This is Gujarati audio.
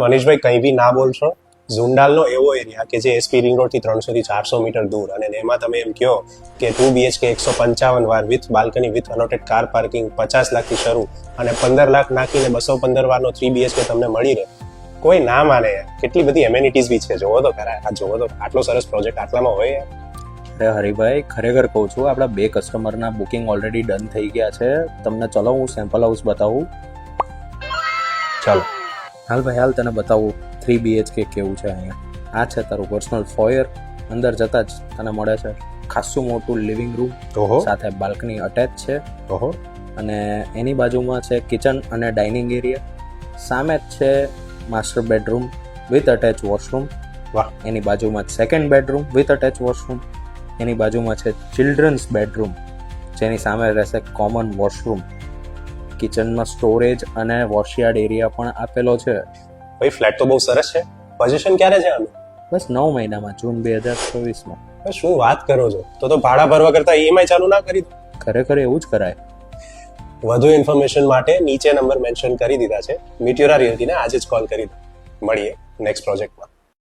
મનીષભાઈ કંઈ બી ના બોલશો. ઝુંડાલનો એવો એરિયા કે જે એસપી રિંગ રોડ થી 300 થી 400 મીટર દૂર, અને એમાં તમે એમ કહો કે 2 BHK 155 વાર with balcony with allotted car parking 50 લાખથી શરૂ અને 15 લાખ નાખીને 215 વારનો 3 BHK તમને મળી રહે, કોઈ ના માને. કેટલી બધી એમેનિટીઝ બી છે, જોવો તો ખરા. આ જોવો તો, આટલો સરસ પ્રોજેક્ટ આટલામાં હોય. અરે હરિભાઈ, ખરેખર કહું છું, આપણા 2 કસ્ટમરના બુકિંગ ઓલરેડી ડન થઈ ગયા છે. તમને ચલો હું સેમ્પલ હાઉસ બતાવું. ચાલો હાલ ભાઈ હાલ, તને બતાવું 3 BHK કેવું છે અહીંયા. આ છે તારું પર્સનલ ફોયર. અંદર જતા જ તને મળે છે ખાસું મોટું લિવિંગ રૂમ, સાથે બાલ્કની અટેચ છે. અને એની બાજુમાં છે કિચન અને ડાઇનિંગ એરિયા. સામે જ છે master bedroom with attach washroom. વાહ. એની બાજુમાં second bedroom with attach washroom. એની બાજુમાં છે ચિલ્ડ્રન્સ બેડરૂમ, જેની સામે રહેશે કોમન વોશરૂમ. કિચનમાં સ્ટોરેજ અને વોશયાર્ડ એરિયા પણ આપેલો છે. ભાઈ ફ્લેટ તો બહુ સરસ છે. પોઝિશન ક્યારે છે આનું? બસ 9 મહિનામાં, જૂન 2024માં. શું વાત કરો છો? તો ભાડા ભરવા કરતા EMI ચાલુ ના કરી? ખરેખર એવું જ કરાય. વધુ ઇન્ફોર્મેશન માટે નીચે નંબર મેન્શન કરી દીધા છે. મીટિયોરા રિયલ્ટીને આજે જ કોલ કરી દો. મળીએ નેક્સ્ટ પ્રોજેક્ટમાં.